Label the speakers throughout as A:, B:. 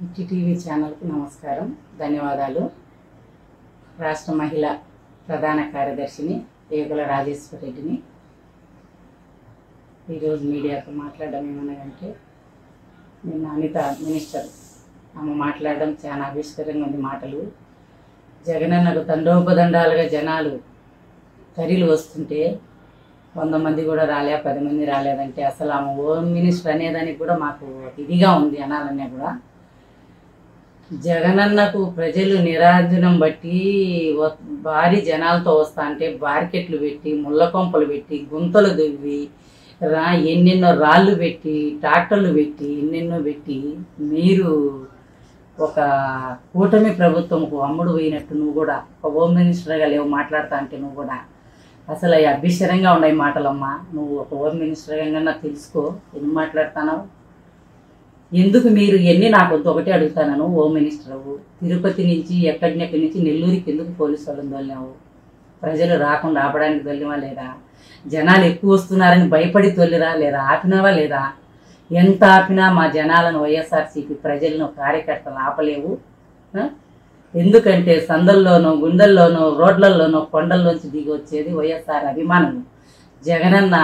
A: TV ఛానల్కు నమస్కారం, ధన్యవాదాలు. రాష్ట్ర మహిళా ప్రధాన కార్యదర్శిని ఏగుల రాజేశ్వర రెడ్డిని. ఈరోజు మీడియాతో మాట్లాడడం ఏమన్నాయంటే, నిన్న అనిత మినిస్టర్ ఆమె మాట్లాడడం చాలా ఆవిష్కరంగా ఉంది. మాటలు జగనన్నకు తండోపదండాలుగా జనాలు తరిలు వస్తుంటే 100 మంది కూడా రాలే, 10 మంది రాలేదంటే అసలు ఆమె హోమ్ మినిస్టర్ అనేదానికి కూడా మాకు ఇదిగా ఉంది అనాలన్నా కూడా. జగనన్నకు ప్రజలు నిరాజనం బట్టి భారీ జనాలతో వస్తా అంటే బార్కెట్లు పెట్టి, ముళ్ళ కొంపలు పెట్టి, గుంతలు దువ్వి, ఎన్నెన్నో రాళ్ళు పెట్టి, ట్రాక్టర్లు పెట్టి, ఎన్నెన్నో పెట్టి మీరు ఒక కూటమి ప్రభుత్వంకు అమ్ముడు పోయినట్టు నువ్వు కూడా ఒక హోమ్ మినిస్టర్గా లేవు మాట్లాడుతా అంటే నువ్వు కూడా అసలు అవి అభిషరంగా ఉన్నాయి మాటలమ్మా. నువ్వు ఒక హోమ్ మినిస్టర్గా తెలుసుకో, ఎందుకు మాట్లాడుతున్నావు, ఎందుకు మీరు ఎన్ని నాకు ఒకటే అడుగుతాను. హోమ్ మినిస్టర్ తిరుపతి నుంచి ఎక్కడి నుంచి నెల్లూరుకి ఎందుకు పోలీసు వాళ్ళని తోలినావు? ప్రజలు రాకుండా ఆపడానికి తోలివా లేదా? జనాలు ఎక్కువ వస్తున్నారని భయపడి తోలిరా లేదా? ఆపినావా లేదా? ఎంత ఆపినా మా జనాలను వైఎస్ఆర్సీపీ ప్రజలను కార్యకర్తలు ఆపలేవు. ఎందుకంటే సందల్లోనూ, గుండెల్లోనూ, రోడ్లలోనూ, కొండల్లోంచి దిగి వచ్చేది వైఎస్ఆర్ అభిమానం. జగనన్న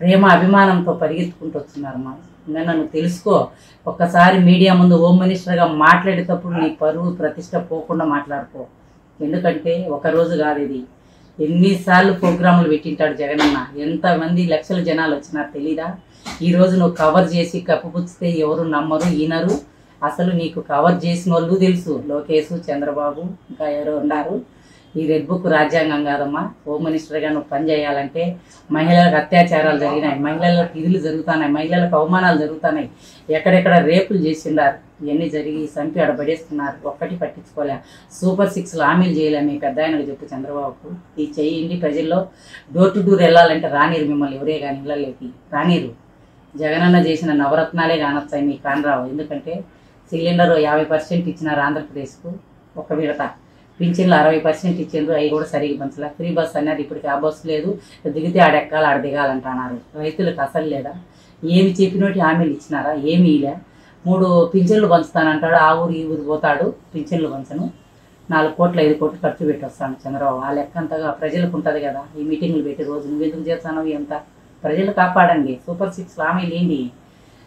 A: ప్రేమ అభిమానంతో పరిగెత్తుకుంటూ వస్తున్నారు. మా నన్ను తెలుసుకో. ఒక్కసారి మీడియా ముందు హోమ్ మినిస్టర్గా మాట్లాడేటప్పుడు నీ పరువు ప్రతిష్ట పోకుండా మాట్లాడుకో. ఎందుకంటే ఒకరోజు కాదు ఇది, ఎన్నిసార్లు ప్రోగ్రాములు పెట్టింటాడు జగనన్న. ఎంతమంది లక్షల జనాలు వచ్చినారు తెలీదా? ఈరోజు నువ్వు కవర్ చేసి కప్పుపుచ్చితే ఎవరు నమ్మరు, ఈనరు. అసలు నీకు కవర్ చేసిన వాళ్ళు తెలుసు, లోకేష్, చంద్రబాబు, ఇంకా ఎవరో ఉన్నారు. ఈ రెడ్ బుక్ రాజ్యాంగం కాదమ్మా. హోమ్ మినిస్టర్గా నువ్వు పని చేయాలంటే మహిళలకు అత్యాచారాలు జరిగినాయి, మహిళలకు ఇదులు జరుగుతున్నాయి, మహిళలకు అవమానాలు జరుగుతున్నాయి, ఎక్కడెక్కడ రేపులు చేసిండారు, ఇవన్నీ జరిగి చంపి ఆడబడేస్తున్నారు. ఒక్కటి పట్టించుకోలే. సూపర్ 6 హామీలు చేయలే. మీ పెద్ద ఆయనకు చెప్పు చంద్రబాబుకు, ఈ చేయండి. ప్రజల్లో డోర్ టు డోర్ వెళ్ళాలంటే రానిరు, మిమ్మల్ని ఎవరే కానీ ఇళ్ళలోకి రానిరు. జగనన్న చేసిన నవరత్నాలే కానొస్తాయి మీకు కానరావు. ఎందుకంటే సిలిండర్ 50% ఇచ్చినారు ఆంధ్రప్రదేశ్కు, ఒక విడత. పింఛన్లు 60% ఇచ్చిండ్రు, అవి కూడా సరిగ్గా పంచలే. ఫ్రీ బస్ అన్నారు, ఇప్పటికి ఆ బస్సు లేదు. దిగితే ఆడెక్కాలి, ఆడ దిగాలంటున్నారు. రైతులకు అసలు లేదా? ఏమి చెప్పినట్టు హామీలు ఇచ్చినారా? ఏమీ లే. 3 పింఛన్లు పంచుతానంటాడు, ఆ ఊరు ఈ ఊరు పోతాడు, పింఛన్లు పంచను. 4 కోట్లు 5 కోట్లు ఖర్చు పెట్టి వస్తాను చంద్రబాబు. ఆ లెక్క అంతగా ప్రజలకు ఉంటుంది కదా. ఈ మీటింగ్లు పెట్టి రోజు నువ్వెందుకు చేస్తాను? ఎంత ప్రజలు కాపాడండి. సూపర్ 6 హామీలు ఏంటి?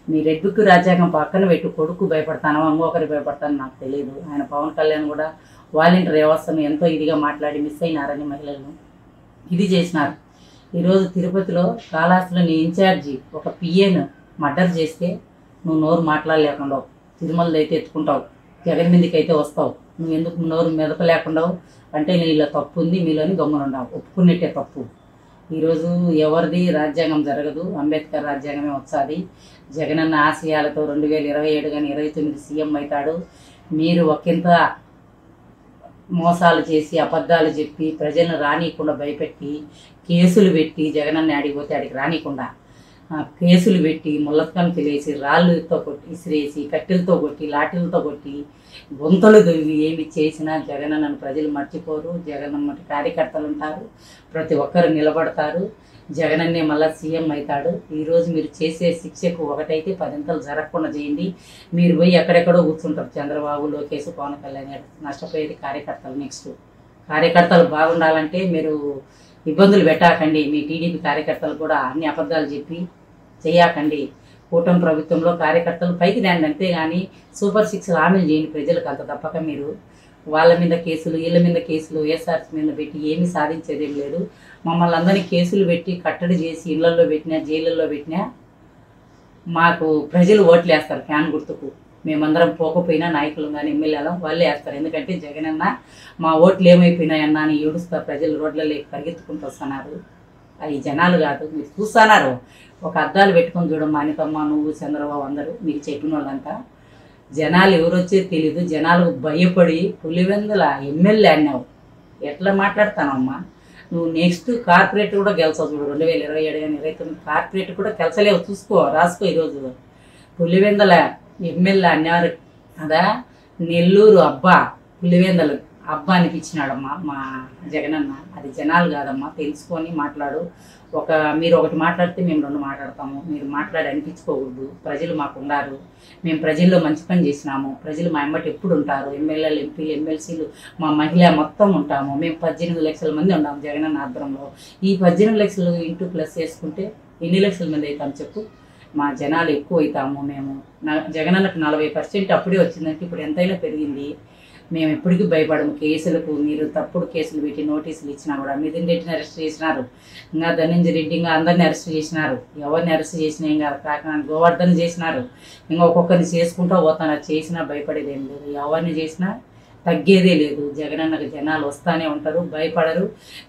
A: మీ రెడ్ బుక్ రాజ్యాంగం పక్కన పెట్టి కొడుకు భయపడతానో ఇంకొకరికి భయపడతానో నాకు తెలియదు. ఆయన పవన్ కళ్యాణ్ కూడా వాలంటీర్ వ్యవస్థను ఎంతో ఇదిగా మాట్లాడి మిస్ అయినారని మహిళలను ఇది చేసినారు. ఈరోజు తిరుపతిలో కాళహస్తిలో నీ ఇన్ఛార్జి ఒక పిఏను మర్డర్ చేస్తే నువ్వు నోరు మాట్లాడలేకుండా తిరుమలది అయితే ఎత్తుకుంటావు, జగన్ మీదకి అయితే వస్తావు. నువ్వు ఎందుకు నోరు మెదపలేకుండా అంటే నీలో తప్పు ఉంది, మీలోని గమ్మునుండవు, ఒప్పుకున్నట్టే తప్పు. ఈరోజు ఎవరిది రాజ్యాంగం జరగదు, అంబేద్కర్ రాజ్యాంగమే వచ్చాది. జగనన్న ఆశయాలతో 2027 కానీ 29 సీఎం అవుతాడు. మీరు ఒకంత మోసాలు చేసి అబద్ధాలు చెప్పి ప్రజలను రానియకుండా భయపెట్టి కేసులు పెట్టి జగనన్న ఆడిపోతే ఆడికి రానియకుండా కేసులు పెట్టి ముళ్ళకం తెలిసి రాళ్ళతో కొట్టి ఇసిరేసి కట్టెలతో కొట్టి లాఠీలతో కొట్టి గుంతలు దొవి ఏమి చేసినా జగనన్నను ప్రజలు మర్చిపోరు. జగనన్న కార్యకర్తలు ఉంటారు, ప్రతి ఒక్కరు నిలబడతారు. జగనన్నే మళ్ళీ సీఎం అవుతాడు. ఈరోజు మీరు చేసే శిక్షకు ఒకటైతే 10 జరగకుండా చేయండి. మీరు పోయి ఎక్కడెక్కడో కూర్చుంటారు. చంద్రబాబు, లోకేష్, పవన్ కళ్యాణ్ నష్టపోయేది కార్యకర్తలు. నెక్స్ట్ కార్యకర్తలు బాగుండాలంటే మీరు ఇబ్బందులు పెట్టాకండి. మీ టీడీపీ కార్యకర్తలు కూడా అన్ని అబద్ధాలు చెప్పి చేయకండి. కూటమి ప్రభుత్వంలో కార్యకర్తలు పైకి రండి, అంతేగాని సూపర్ 6 హామీలు చేయండి ప్రజలకు. అంత తప్పక మీరు వాళ్ళ మీద కేసులు, వీళ్ళ మీద కేసులు, వైఎస్ఆర్సీ మీద పెట్టి ఏమీ సాధించేదేం లేదు. మమ్మల్ని అందరినీ కేసులు పెట్టి కట్టడి చేసి ఇళ్లలో పెట్టినా, జైళ్ళల్లో పెట్టినా మాకు ప్రజలు ఓట్లు వేస్తారు ఫ్యాన్ గుర్తుకు. మేమందరం పోకపోయినా నాయకులు కానీ ఎమ్మెల్యేలు వాళ్ళే వేస్తారు. ఎందుకంటే జగనన్న మా ఓట్లు ఏమైపోయినాయన్నా అని ఏడుస్తారు. ప్రజలు రోడ్లలో పరిగెత్తుకుంటూ వస్తున్నారు. అవి జనాలు కాదు, మీరు చూస్తున్నారు. ఒక అద్దాలు పెట్టుకొని చూడమ్మా అనితమ్మ, నువ్వు, చంద్రబాబు అందరూ మీకు చెప్పిన వాళ్ళంతా. జనాలు ఎవరు వచ్చేది తెలీదు. జనాలకు భయపడి పులివెందుల ఎమ్మెల్యే అన్నావు. ఎట్లా మాట్లాడతానమ్మా నువ్వు? నెక్స్ట్ కార్పొరేట్ కూడా గెలిచావు చూడు, 2027 కానీ 29 కార్పొరేట్ కూడా గెలిచలేవు. చూసుకో, రాసుకో. ఈరోజు పులివెందుల ఎమ్మెల్యే అన్నారు కదా, నెల్లూరు అబ్బా పులివెందులు అబ్బా అనిపించినాడమ్మా మా జగనన్న. అది జనాలు కాదమ్మా, తెలుసుకొని మాట్లాడు. మీరు ఒకటి మాట్లాడితే మేము 2 మాట్లాడతాము. మీరు మాట్లాడి అనిపించుకోకూడదు. ప్రజలు మాకు ఉన్నారు, మేము ప్రజల్లో మంచి పని చేసినాము, ప్రజలు మా ఎమ్మటి ఎప్పుడు ఉంటారు. ఎమ్మెల్యేలు, ఎంపీలు, ఎమ్మెల్సీలు, మా మహిళ మొత్తం ఉంటాము. మేము 18 లక్షల మంది ఉన్నాము జగనన్న ఆధ్వర్యంలో. ఈ 18 లక్షలు ఇంటూ ప్లస్ చేసుకుంటే ఎన్ని లక్షల మంది అవుతాం చెప్పు? మా జనాలు ఎక్కువ అవుతాము. మేము జగనన్నకు 40% అప్పుడే వచ్చిందంటే ఇప్పుడు ఎంతైనా పెరిగింది. మేము ఎప్పటికీ భయపడము కేసులకు. మీరు తప్పుడు కేసులు పెట్టి నోటీసులు ఇచ్చినా కూడా మిథున్ రెడ్డిని అరెస్ట్ చేసినారు, ఇంకా ధనంజయ రెడ్డి, ఇంకా అందరిని అరెస్ట్ చేసినారు. ఎవరిని అరెస్ట్ చేసినా ఇంకా కాకినాడ గోవర్ధన్ చేసినారు. ఇంకా ఒక్కొక్కరిని చేసుకుంటూ పోతున్నారు. చేసినా భయపడేది ఏం లేదు. ఎవరిని చేసినా తగ్గేదే లేదు. జగనన్నకు జనాలు వస్తూనే ఉంటారు, భయపడరు.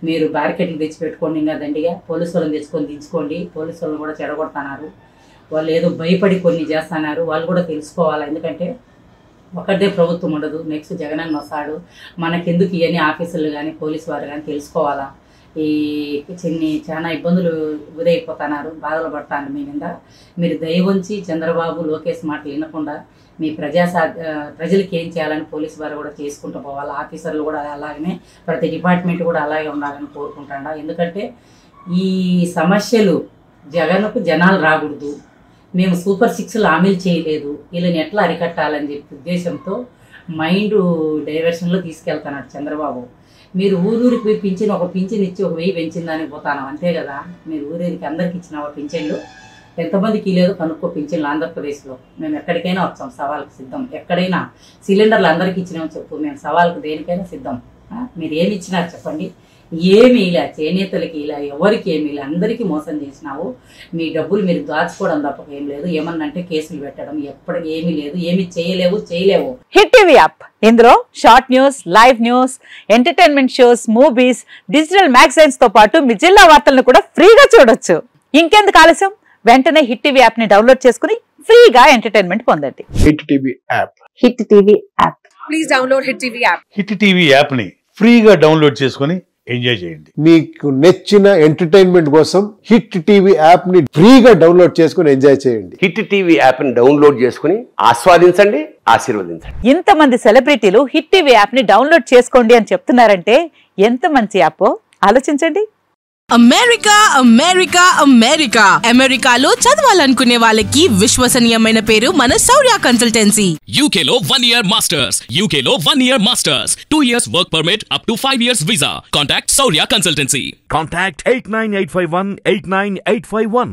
A: మీరు బ్యారికేడ్లు తెచ్చిపెట్టుకోండి, ఇంకా దండిగా పోలీసు వాళ్ళని తెచ్చుకొని దించుకోండి. పోలీసు వాళ్ళని కూడా చెడగొడుతున్నారు. వాళ్ళు ఏదో భయపడి కొన్ని చేస్తున్నారు, వాళ్ళు కూడా తెలుసుకోవాలి. ఎందుకంటే ఒకటే ప్రభుత్వం ఉండదు, నెక్స్ట్ జగనన్న వస్తాడు. మనకెందుకు ఇవన్నీ ఆఫీసులు కానీ పోలీసు వారు కానీ తెలుసుకోవాలా. ఈ చాలా ఇబ్బందులు గురైపోతున్నారు, బాధలు పడతాను మీ మీద. మీరు దయ ఉంచి చంద్రబాబు, లోకేష్ మాటలు వినకుండా మీ ప్రజలకి ఏం చేయాలని పోలీసు వారు కూడా చేసుకుంటూ పోవాలి. ఆఫీసర్లు కూడా అలాగనే, ప్రతి డిపార్ట్మెంట్ కూడా అలాగే ఉండాలని కోరుకుంటాడా. ఎందుకంటే ఈ సమస్యలు జగన్కు జనాలు రాకూడదు. మేము సూపర్ 6లు హామీలు చేయలేదు, వీళ్ళని ఎట్లా అరికట్టాలని చెప్పి ఉద్దేశంతో మైండ్ డైవర్షన్లో తీసుకెళ్తున్నాడు చంద్రబాబు. మీరు ఊరూరికి పోయి పింఛన్, ఒక పింఛన్ ఇచ్చి 1000 పెంచిందని పోతాను అంతే కదా. మీరు ఊరికి అందరికి ఇచ్చిన పింఛన్లు ఎంతమందికి లేదు కనుక్కో. పింఛన్లు ఆంధ్రప్రదేశ్లో మేము ఎక్కడికైనా వచ్చాం, సవాల్కి సిద్ధం. ఎక్కడైనా సిలిండర్లు అందరికి ఇచ్చినామని చెప్పు, మేము సవాల్కి దేనికైనా సిద్ధం. మీరు ఏమి ఇచ్చినారు చెప్పండి? ఏమి ఇలా చేనేతలకి, ఇలా ఎవరికి ఏమి ఇలా అందరికీ మోసం చేసినావు. మీ డబ్బులు మీరు దాచుకోవడం తప్ప ఏం లేదు. ఏమన్నంటే కేసులు పెట్టడం, ఎప్పటికీ ఏమీ లేదు. ఏమి చేయలేవు.
B: హిట్ టీవీ యాప్, ఇందులో short news, live news, entertainment shows, movies, digital magazines తో పాటు మీ జిల్లా వార్తలను కూడా ఫ్రీగా చూడొచ్చు. ఇంకెందుకు ఆలస్యం, వెంటనే హిట్ టీవీ యాప్ ని డౌన్లోడ్ చేసుకుని ఫ్రీగా ఎంటర్టైన్మెంట్ పొందండి.
C: Hit TV app,
B: hit TV app,
D: please download hit TV app.
E: Hit TV app ని ఫ్రీగా డౌన్లోడ్ చేసుకుని ఎంజాయ్ చేయండి.
C: మీకు నచ్చిన ఎంటర్టైన్మెంట్ కోసం హిట్ టీవీ యాప్ ని ఫ్రీగా డౌన్లోడ్ చేసుకుని ఎంజాయ్ చేయండి.
F: హిట్ టీవీ యాప్ ని డౌన్లోడ్ చేసుకుని ఆస్వాదించండి, ఆశీర్వదించండి.
B: ఇంతమంది సెలబ్రిటీలు హిట్ టీవీ యాప్ ని డౌన్లోడ్ చేసుకోండి అని చెప్తున్నారంటే ఎంత మంచి యాప్ ఆలోచించండి.
D: అమెరికా అమెరికా అమెరికా అమెరికాలో చదవాలనుకునే వాళ్ళకి విశ్వసనీయమైన పేరు మన శౌర్య కన్సల్టెన్సీ.
G: UK లో 1 year masters, UK లో 1 year masters, 2 years work permit up to 5 years visa. Contact Saurya Consultancy.
H: Contact 89851 89851.